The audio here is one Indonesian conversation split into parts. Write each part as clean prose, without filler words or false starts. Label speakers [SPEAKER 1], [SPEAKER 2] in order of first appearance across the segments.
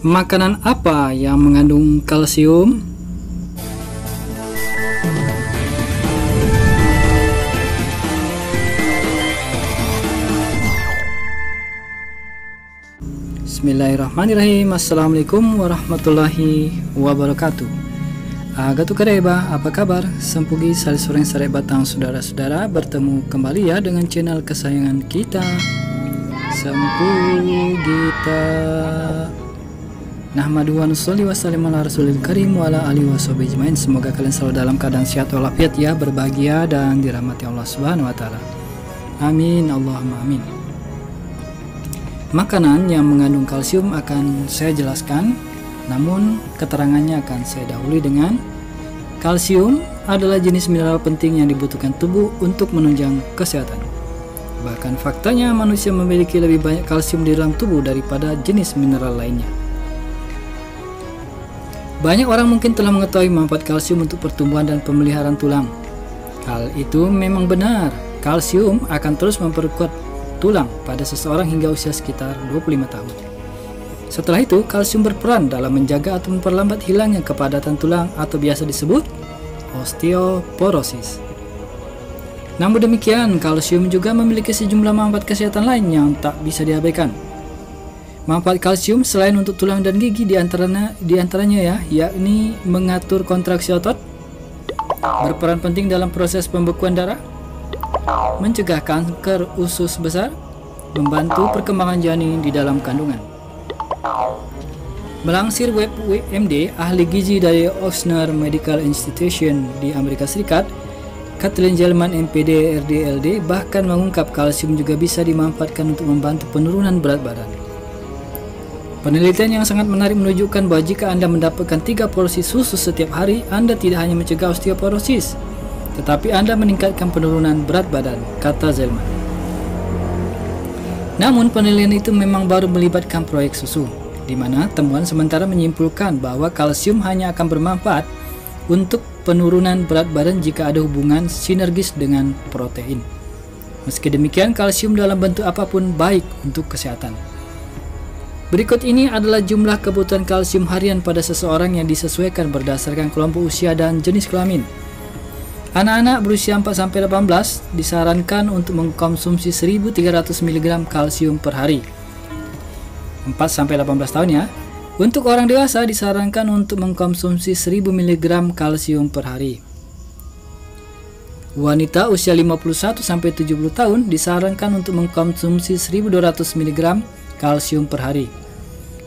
[SPEAKER 1] Makanan apa yang mengandung kalsium? Bismillahirrahmanirrahim. Assalamualaikum warahmatullahi wabarakatuh. Agatu kareba, apa kabar? Sempugi sali soreng sare batang saudara-saudara, bertemu kembali ya dengan channel kesayangan kita, Sempugita. Nahmadu wa nusolli wa sallim ala rasulil karim wa ala alihi wa sahbihi ajmain. Semoga kalian selalu dalam keadaan sehat walafiat ya, berbahagia dan dirahmati Allah Subhanahu wa taala. Amin Allahumma amin. Makanan yang mengandung kalsium akan saya jelaskan, namun keterangannya akan saya dahului dengan kalsium adalah jenis mineral penting yang dibutuhkan tubuh untuk menunjang kesehatan. Bahkan faktanya manusia memiliki lebih banyak kalsium di dalam tubuh daripada jenis mineral lainnya. Banyak orang mungkin telah mengetahui manfaat kalsium untuk pertumbuhan dan pemeliharaan tulang. Hal itu memang benar. Kalsium akan terus memperkuat tulang pada seseorang hingga usia sekitar 25 tahun. Setelah itu, kalsium berperan dalam menjaga atau memperlambat hilangnya kepadatan tulang atau biasa disebut osteoporosis. Namun demikian, kalsium juga memiliki sejumlah manfaat kesehatan lain yang tak bisa diabaikan. Manfaat kalsium selain untuk tulang dan gigi diantaranya yakni mengatur kontraksi otot, berperan penting dalam proses pembekuan darah, mencegah kanker usus besar, membantu perkembangan janin di dalam kandungan. Melansir web WMD, ahli gizi dari Ochsner Medical Institution di Amerika Serikat, Kathleen Gelman MPD RDLD, bahkan mengungkap kalsium juga bisa dimanfaatkan untuk membantu penurunan berat badan. Penelitian yang sangat menarik menunjukkan bahwa jika Anda mendapatkan 3 porsi susu setiap hari, Anda tidak hanya mencegah osteoporosis, tetapi Anda meningkatkan penurunan berat badan, kata Zelman. Namun penelitian itu memang baru melibatkan proyek susu, di mana temuan sementara menyimpulkan bahwa kalsium hanya akan bermanfaat untuk penurunan berat badan jika ada hubungan sinergis dengan protein. Meski demikian, kalsium dalam bentuk apapun baik untuk kesehatan. Berikut ini adalah jumlah kebutuhan kalsium harian pada seseorang yang disesuaikan berdasarkan kelompok usia dan jenis kelamin. Anak-anak berusia 4-18 disarankan untuk mengkonsumsi 1300 mg kalsium per hari. 4-18 tahun ya. Untuk orang dewasa disarankan untuk mengkonsumsi 1000 mg kalsium per hari. Wanita usia 51-70 tahun disarankan untuk mengkonsumsi 1200 mg kalsium per hari.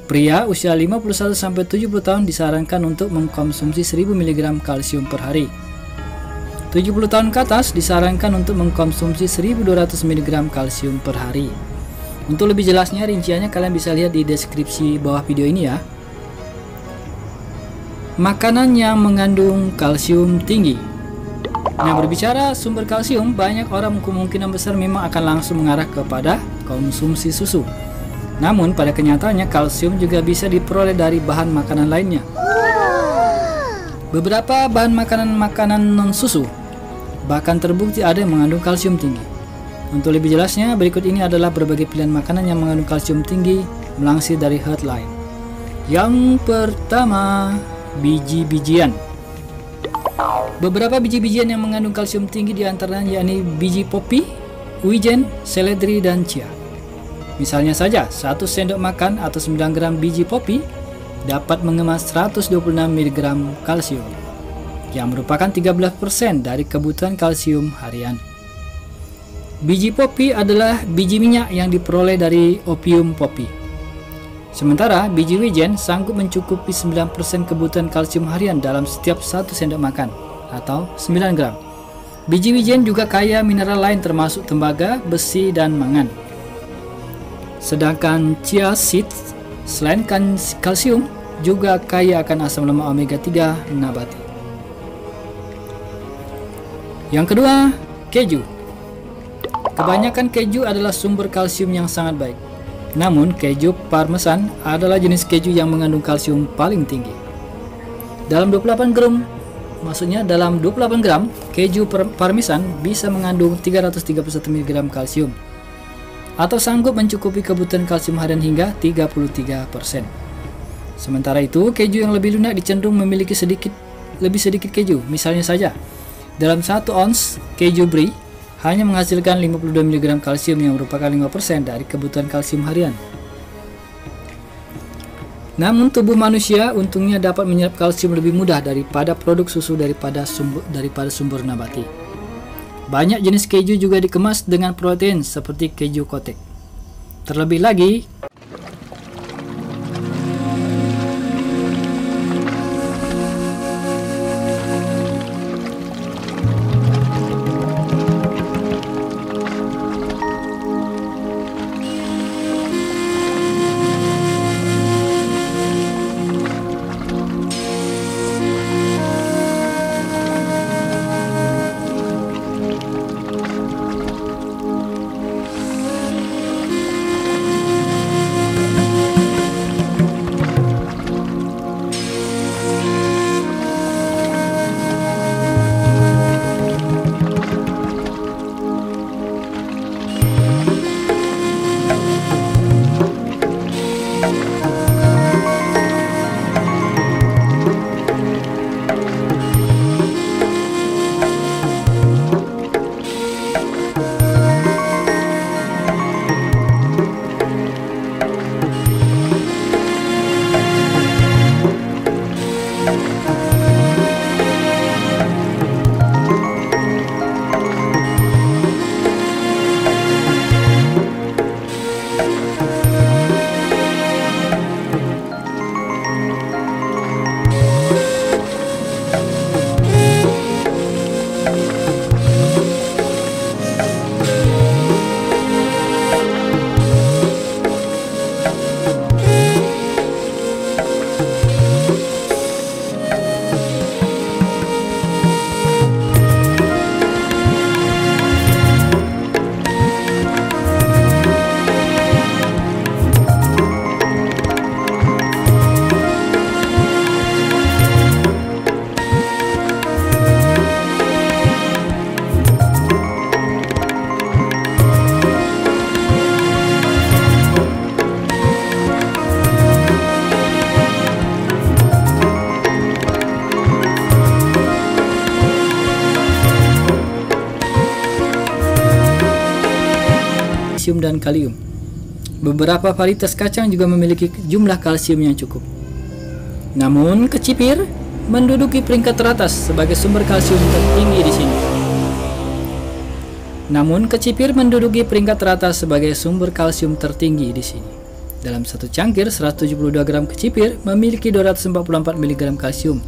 [SPEAKER 1] Pria usia 51-70 tahun disarankan untuk mengkonsumsi 1000 mg kalsium per hari. 70 tahun ke atas disarankan untuk mengkonsumsi 1200 mg kalsium per hari. Untuk lebih jelasnya, rinciannya kalian bisa lihat di deskripsi bawah video ini ya. Makanan yang mengandung kalsium tinggi. Nah, berbicara sumber kalsium, banyak orang kemungkinan besar memang akan langsung mengarah kepada konsumsi susu. Namun pada kenyataannya kalsium juga bisa diperoleh dari bahan makanan lainnya. Beberapa bahan makanan non-susu bahkan terbukti ada yang mengandung kalsium tinggi. Untuk lebih jelasnya, berikut ini adalah berbagai pilihan makanan yang mengandung kalsium tinggi melansir dari Healthline. Yang pertama, biji-bijian. Beberapa biji-bijian yang mengandung kalsium tinggi diantaranya yakni biji popi, wijen, seledri, dan chia. Misalnya saja, 1 sendok makan atau 9 gram biji popi dapat mengemas 126 mg kalsium, yang merupakan 13% dari kebutuhan kalsium harian. Biji popi adalah biji minyak yang diperoleh dari opium popi. Sementara biji wijen sanggup mencukupi 9% kebutuhan kalsium harian dalam setiap 1 sendok makan atau 9 gram. Biji wijen juga kaya mineral lain termasuk tembaga, besi, dan mangan. Sedangkan chia seeds selain kalsium juga kaya akan asam lemak omega 3 nabati. Yang kedua, keju. Kebanyakan keju adalah sumber kalsium yang sangat baik. Namun, keju parmesan adalah jenis keju yang mengandung kalsium paling tinggi. Dalam 28 gram, keju parmesan bisa mengandung 331 mg kalsium. atau sanggup mencukupi kebutuhan kalsium harian hingga 33%. Sementara itu, keju yang lebih lunak dicenderung memiliki lebih sedikit keju. Misalnya saja, dalam 1 ons keju brie hanya menghasilkan 52 mg kalsium yang merupakan 5% dari kebutuhan kalsium harian. Namun tubuh manusia untungnya dapat menyerap kalsium lebih mudah daripada produk susu daripada sumber nabati. Banyak jenis keju juga dikemas dengan protein seperti keju kotek. Terlebih lagi, kalsium dan kalium. Beberapa varietas kacang juga memiliki jumlah kalsium yang cukup. Namun, kecipir menduduki peringkat teratas sebagai sumber kalsium tertinggi di sini. Dalam satu cangkir, 172 gram kecipir memiliki 244 mg kalsium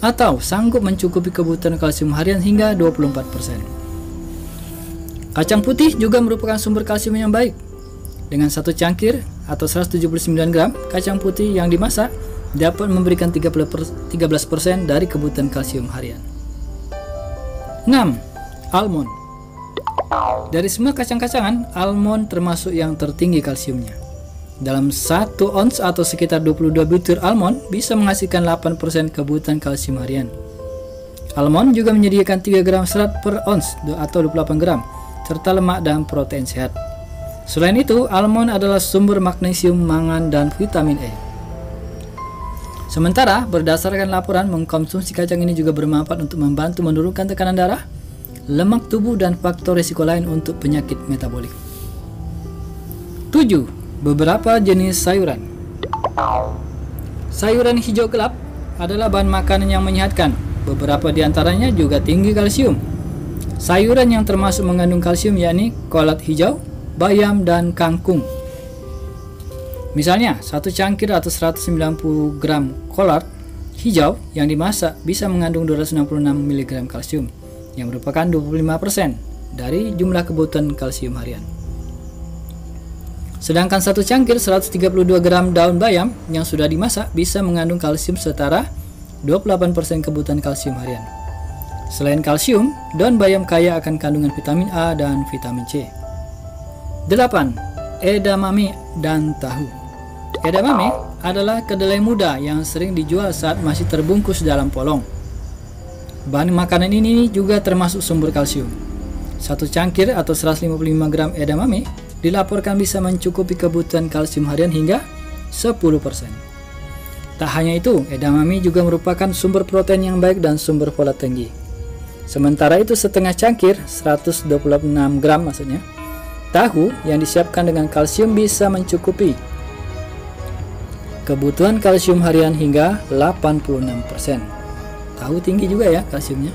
[SPEAKER 1] atau sanggup mencukupi kebutuhan kalsium harian hingga 24%. Kacang putih juga merupakan sumber kalsium yang baik. Dengan satu cangkir atau 179 gram kacang putih yang dimasak dapat memberikan 13% dari kebutuhan kalsium harian. 6. Almond. Dari semua kacang-kacangan, almond termasuk yang tertinggi kalsiumnya. Dalam 1 ons atau sekitar 22 butir almond bisa menghasilkan 8% kebutuhan kalsium harian. Almond juga menyediakan 3 gram serat per ons atau 28 gram, serta lemak dan protein sehat. Selain itu, almond adalah sumber magnesium, mangan, dan vitamin E. Sementara, berdasarkan laporan, mengkonsumsi kacang ini juga bermanfaat untuk membantu menurunkan tekanan darah, lemak tubuh, dan faktor risiko lain untuk penyakit metabolik. 7. Beberapa jenis sayuran. Sayuran hijau gelap adalah bahan makanan yang menyehatkan. Beberapa di antaranya juga tinggi kalsium. Sayuran yang termasuk mengandung kalsium yakni kolard hijau, bayam, dan kangkung. Misalnya, satu cangkir atau 190 gram kolard hijau yang dimasak bisa mengandung 266 mg kalsium, yang merupakan 25% dari jumlah kebutuhan kalsium harian. Sedangkan satu cangkir 132 gram daun bayam yang sudah dimasak bisa mengandung kalsium setara 28% kebutuhan kalsium harian. Selain kalsium, daun bayam kaya akan kandungan vitamin A dan vitamin C. 8. Edamame dan tahu. Edamame adalah kedelai muda yang sering dijual saat masih terbungkus dalam polong. Bahan makanan ini juga termasuk sumber kalsium. Satu cangkir atau 155 gram edamame dilaporkan bisa mencukupi kebutuhan kalsium harian hingga 10%. Tak hanya itu, edamame juga merupakan sumber protein yang baik dan sumber folat tinggi. Sementara itu setengah cangkir, 126 gram maksudnya, tahu yang disiapkan dengan kalsium bisa mencukupi kebutuhan kalsium harian hingga 86%. Tahu tinggi juga ya kalsiumnya.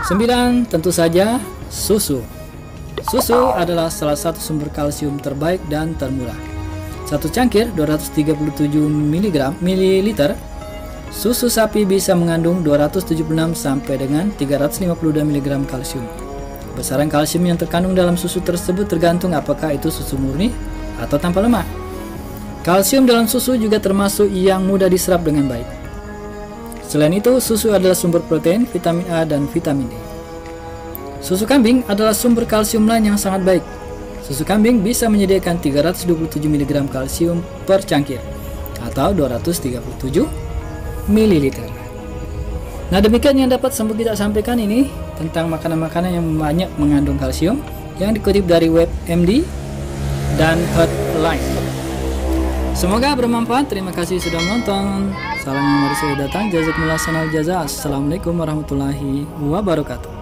[SPEAKER 1] 9. Tentu saja susu. Susu adalah salah satu sumber kalsium terbaik dan termurah. Satu cangkir 237 ml. Susu sapi bisa mengandung 276 sampai dengan 352 mg kalsium. Besaran kalsium yang terkandung dalam susu tersebut tergantung apakah itu susu murni atau tanpa lemak. Kalsium dalam susu juga termasuk yang mudah diserap dengan baik. Selain itu, susu adalah sumber protein, vitamin A, dan vitamin D. Susu kambing adalah sumber kalsium lain yang sangat baik. Susu kambing bisa menyediakan 327 mg kalsium per cangkir atau 237 ml. Nah, demikian yang dapat Sembo kita sampaikan ini tentang makanan-makanan yang banyak mengandung kalsium yang dikutip dari web MD dan Healthline. Semoga bermanfaat. Terima kasih sudah menonton. Salam yang baru saya datang. Jazakumullah sanal jaza. Assalamualaikum warahmatullahi wabarakatuh.